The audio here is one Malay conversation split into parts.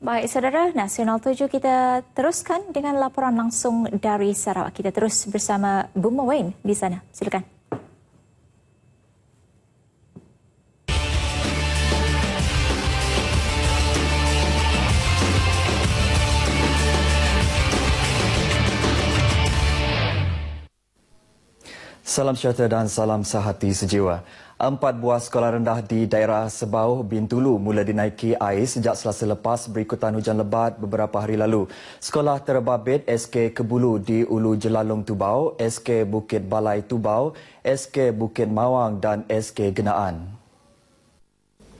Baik, saudara, Nasional 7 kita teruskan dengan laporan langsung dari Sarawak. Kita terus bersama Buma Wayne di sana. Silakan. Salam sejahtera dan salam sehati sejiwa. 4 buah sekolah rendah di daerah Sebauh, Bintulu mula dinaiki air sejak Selasa lepas berikutan hujan lebat beberapa hari lalu. Sekolah terbabit SK Kebulu di Ulu Jelalong Tubau, SK Bukit Balai Tubau, SK Bukit Mawang dan SK Genaan.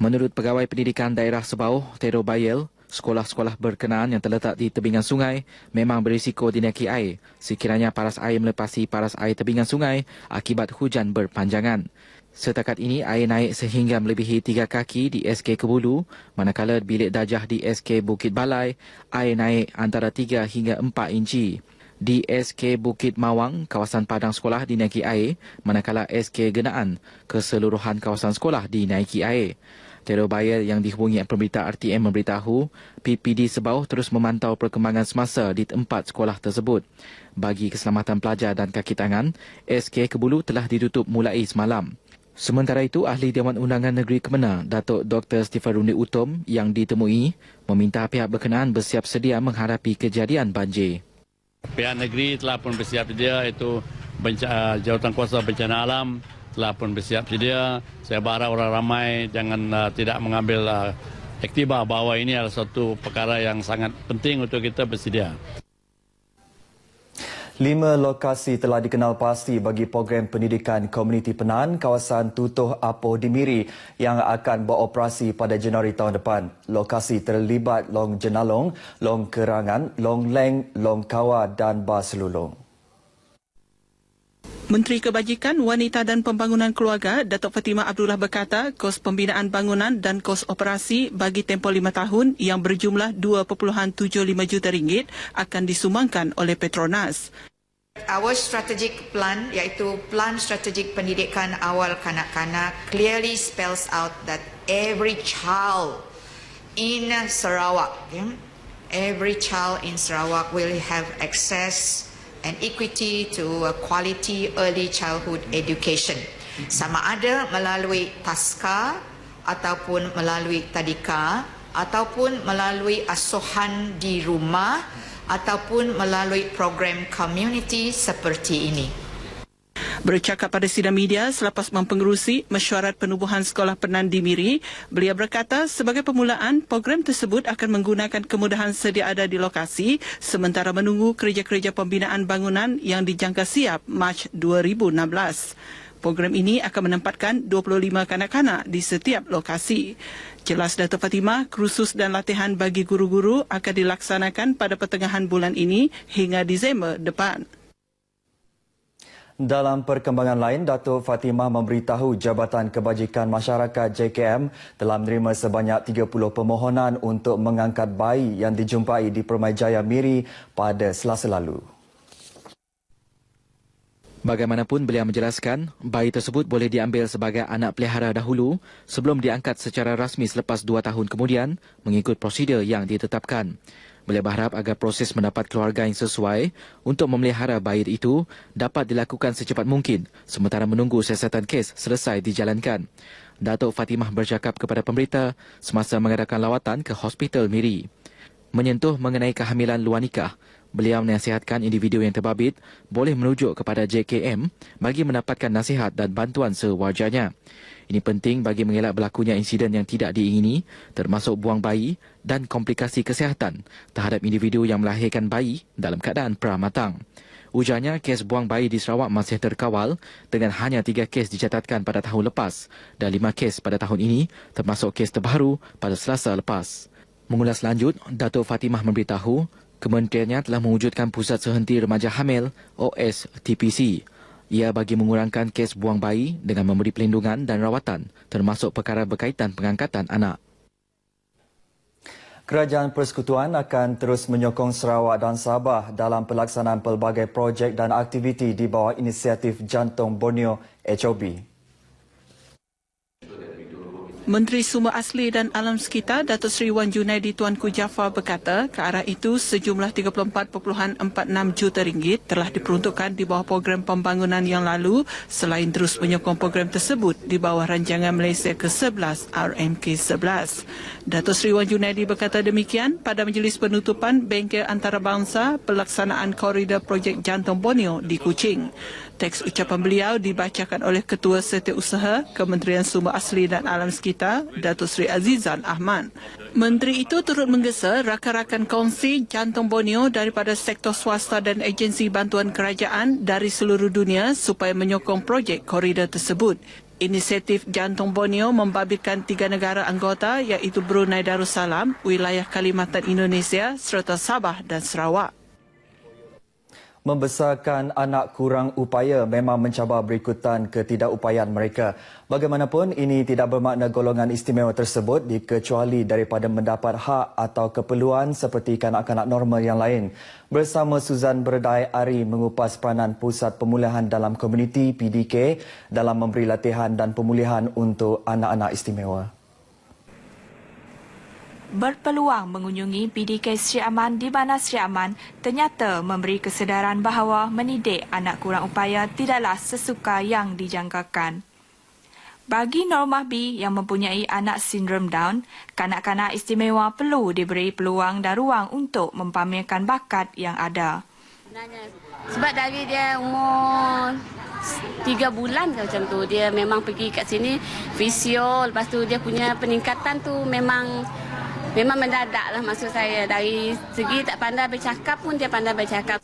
Menurut Pegawai Pendidikan Daerah Sebauh, Tero Bayel, sekolah-sekolah berkenaan yang terletak di tebingan sungai memang berisiko dinaiki air sekiranya paras air melepasi paras air tebingan sungai akibat hujan berpanjangan. Setakat ini, air naik sehingga melebihi 3 kaki di SK Kebulu, manakala bilik dajah di SK Bukit Balai, air naik antara 3 hingga 4 inci. Di SK Bukit Mawang, kawasan padang sekolah dinaiki air, manakala SK Genaan, keseluruhan kawasan sekolah dinaiki air. Tero Bayel yang dihubungi pemberita RTM memberitahu PPD Sebauh terus memantau perkembangan semasa di tempat sekolah tersebut. Bagi keselamatan pelajar dan kaki tangan, SK Kebulu telah ditutup mulai semalam. Sementara itu, Ahli Dewan Undangan Negeri Kemenang, Datuk Dr. Stephen Rundi Utom yang ditemui meminta pihak berkenaan bersiap sedia menghadapi kejadian banjir. Pihak negeri telah pun bersiap sedia, iaitu Jawatankuasa Bencana Alam telah pun bersiap sedia. Saya berharap orang ramai jangan tidak mengambil iktibar bahawa ini adalah satu perkara yang sangat penting untuk kita bersedia. 5 lokasi telah dikenal pasti bagi program pendidikan komuniti Penan kawasan Tutuh Apoh di Miri yang akan beroperasi pada Januari tahun depan. Lokasi terlibat Long Jenalong, Long Kerangan, Long Leng, Long Kawa dan Baselulong. Menteri Kebajikan, Wanita dan Pembangunan Keluarga, Datuk Fatimah Abdullah berkata, kos pembinaan bangunan dan kos operasi bagi tempoh 5 tahun yang berjumlah RM2.75 juta akan disumbangkan oleh Petronas. Our strategic plan, iaitu Plan Strategik Pendidikan Awal Kanak-kanak, clearly spells out that every child in Sarawak, every child in Sarawak will have access and equity to a quality early childhood education. Sama ada melalui taska ataupun melalui tadika ataupun melalui asuhan di rumah ataupun melalui program community seperti ini. Bercakap pada sidang media selepas mempengerusi mesyuarat penubuhan sekolah Penan di Miri, beliau berkata sebagai permulaan program tersebut akan menggunakan kemudahan sedia ada di lokasi sementara menunggu kerja-kerja pembinaan bangunan yang dijangka siap Mac 2016. Program ini akan menempatkan 25 kanak-kanak di setiap lokasi. Jelas Datuk Fatimah, kursus dan latihan bagi guru-guru akan dilaksanakan pada pertengahan bulan ini hingga Disember depan. Dalam perkembangan lain, Datuk Fatimah memberitahu Jabatan Kebajikan Masyarakat JKM telah menerima sebanyak 30 permohonan untuk mengangkat bayi yang dijumpai di Permajaya Miri pada Selasa lalu. Bagaimanapun, beliau menjelaskan, bayi tersebut boleh diambil sebagai anak pelihara dahulu sebelum diangkat secara rasmi selepas 2 tahun kemudian mengikut prosedur yang ditetapkan. Beliau berharap agar proses mendapat keluarga yang sesuai untuk memelihara bayi itu dapat dilakukan secepat mungkin sementara menunggu siasatan kes selesai dijalankan. Datuk Fatimah bercakap kepada pemberita semasa mengadakan lawatan ke Hospital Miri. Menyentuh mengenai kehamilan luar nikah, beliau menasihatkan individu yang terbabit boleh merujuk kepada JKM bagi mendapatkan nasihat dan bantuan sewajarnya. Ini penting bagi mengelak berlakunya insiden yang tidak diingini, termasuk buang bayi dan komplikasi kesihatan terhadap individu yang melahirkan bayi dalam keadaan pramatang. Ujarnya, kes buang bayi di Sarawak masih terkawal dengan hanya 3 kes dicatatkan pada tahun lepas dan 5 kes pada tahun ini, termasuk kes terbaru pada Selasa lepas. Mengulas lanjut, Datuk Fatimah memberitahu kementeriannya telah mewujudkan Pusat Sehenti Remaja Hamil OSTPC. Ia bagi mengurangkan kes buang bayi dengan memberi pelindungan dan rawatan termasuk perkara berkaitan pengangkatan anak. Kerajaan Persekutuan akan terus menyokong Sarawak dan Sabah dalam pelaksanaan pelbagai projek dan aktiviti di bawah inisiatif Jantung Borneo HOB. Menteri Sumber Asli dan Alam Sekitar Datuk Seri Wan Junaidi Tuanku Jaafar berkata ke arah itu sejumlah 34.46 juta ringgit telah diperuntukkan di bawah program pembangunan yang lalu selain terus menyokong program tersebut di bawah rancangan Malaysia ke-11 RMK11. Datuk Seri Wan Junaidi berkata demikian pada majlis penutupan Bengkel Antarabangsa pelaksanaan koridor projek Jantung Borneo di Kuching. Teks ucapan beliau dibacakan oleh Ketua Setiausaha Kementerian Sumber Asli dan Alam Sekitar, Datuk Seri Azizan Ahmad. Menteri itu turut menggesa rakan-rakan kongsi Jantung Borneo daripada sektor swasta dan agensi bantuan kerajaan dari seluruh dunia supaya menyokong projek koridor tersebut. Inisiatif Jantung Borneo membabitkan 3 negara anggota iaitu Brunei Darussalam, wilayah Kalimantan Indonesia serta Sabah dan Sarawak. Membesarkan anak kurang upaya memang mencabar berikutan ketidakupayaan mereka. Bagaimanapun, ini tidak bermakna golongan istimewa tersebut dikecuali daripada mendapat hak atau keperluan seperti kanak-kanak normal yang lain. Bersama Suzan Berdai Ari mengupas peranan Pusat Pemulihan dalam Komuniti PDK dalam memberi latihan dan pemulihan untuk anak-anak istimewa. Berpeluang mengunjungi PDK Sri Aman di mana Sri Aman ternyata memberi kesedaran bahawa mendidik anak kurang upaya tidaklah sesuka yang dijangkakan. Bagi Normah B yang mempunyai anak sindrom Down, kanak-kanak istimewa perlu diberi peluang dan ruang untuk mempamerkan bakat yang ada. Sebab dari dia umur 3 bulan ke macam tu, dia memang pergi kat sini fisio, lepas tu dia punya peningkatan tu memang mendadak lah maksud saya. Dari segi tak pandai bercakap pun dia pandai bercakap.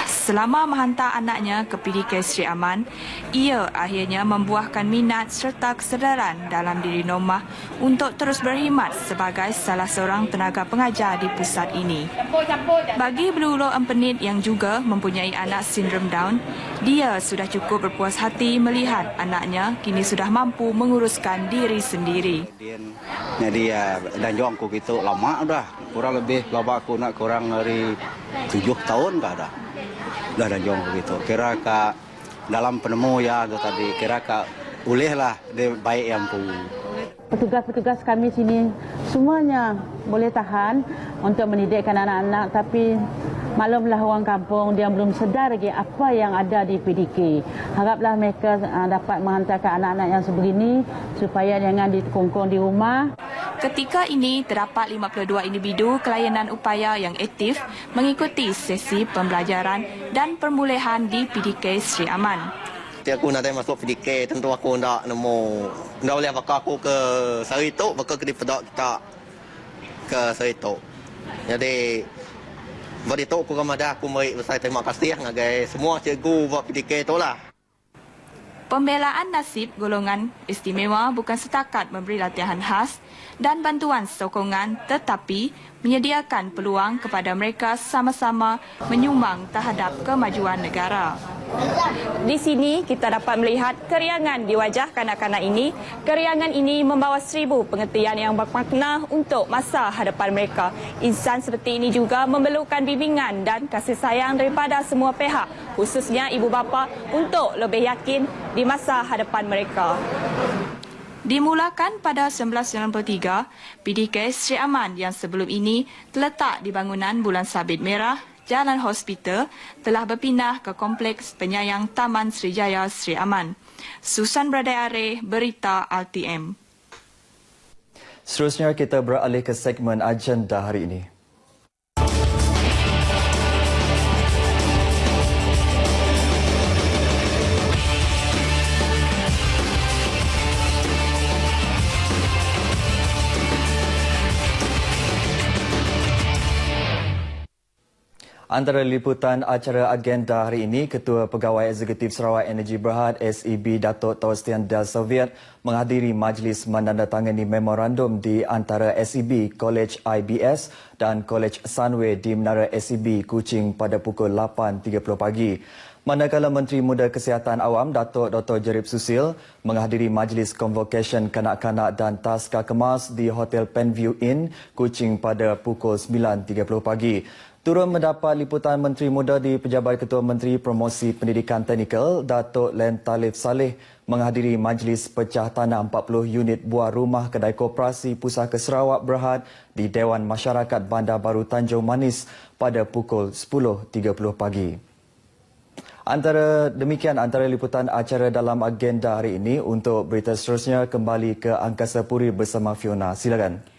Selama menghantar anaknya ke PDK Sri Aman, ia akhirnya membuahkan minat serta kesedaran dalam diri Normah untuk terus berkhidmat sebagai salah seorang tenaga pengajar di pusat ini. Bagi Belulu Empenit yang juga mempunyai anak sindrom Down, dia sudah cukup berpuas hati melihat anaknya kini sudah mampu menguruskan diri sendiri. Jadi dan juang aku gitu lama dah, kurang lebih lama aku nak kurang dari 7 tahun dah dah dan juang aku gitu. Kira ka dalam penemu ya tu tadi, kira ka bolehlah dia baik yang pu. Petugas-petugas kami sini semuanya boleh tahan untuk mendidikkan anak-anak, tapi maklumlah orang kampung dia belum sedar lagi apa yang ada di PDK. Haraplah mereka dapat menghantarkan anak-anak yang sebegini supaya jangan dikongkong di rumah. Ketika ini, terdapat 52 individu kelayanan upaya yang aktif mengikuti sesi pembelajaran dan pemulihan di PDK Sri Aman. Aku nak masuk PDK, tentu aku nak boleh bakal aku ke Seritok, bakal ke Dipedak kita ke Seritok. Jadi, bagi itu aku ramada aku beri besar terima kasih ngagai semua cikgu buat PDK tu lah. Pembelaan nasib golongan istimewa bukan setakat memberi latihan khas dan bantuan sokongan tetapi menyediakan peluang kepada mereka sama-sama menyumbang terhadap kemajuan negara. Di sini kita dapat melihat keriangan di wajah kanak-kanak ini. Keriangan ini membawa 1000 pengertian yang bermakna untuk masa hadapan mereka. Insan seperti ini juga memerlukan bimbingan dan kasih sayang daripada semua pihak, khususnya ibu bapa untuk lebih yakin di masa hadapan mereka. Dimulakan pada 1993, PDK Sri Aman yang sebelum ini terletak di bangunan Bulan Sabit Merah, Jalan Hospital, telah berpindah ke Kompleks Penyayang Taman Srijaya Sri Aman. Susan Bradayare, Berita RTM. Seterusnya kita beralih ke segmen agenda hari ini. Antara liputan acara agenda hari ini, Ketua Pegawai Eksekutif Sarawak Energy Berhad SEB Datuk Torstian Del Soviet menghadiri majlis menandatangani memorandum di antara SEB, College IBS dan College Sunway di Menara SEB Kuching pada pukul 8.30 pagi. Manakala Menteri Muda Kesihatan Awam Datuk Dr. Jerib Susil menghadiri majlis convocation kanak-kanak dan taska kemas di Hotel Penview Inn, Kuching pada pukul 9.30 pagi. Turut mendapat liputan Menteri Muda di Pejabat Ketua Menteri Promosi Pendidikan Teknikal, Datuk Len Talib Saleh menghadiri majlis pecah tanah 40 unit buah rumah kedai koperasi Pusaka Sarawak Berhad di Dewan Masyarakat Bandar Baru Tanjung Manis pada pukul 10.30 pagi. Antara liputan acara dalam agenda hari ini. Untuk berita seterusnya, kembali ke Angkasa Puri bersama Fiona. Silakan.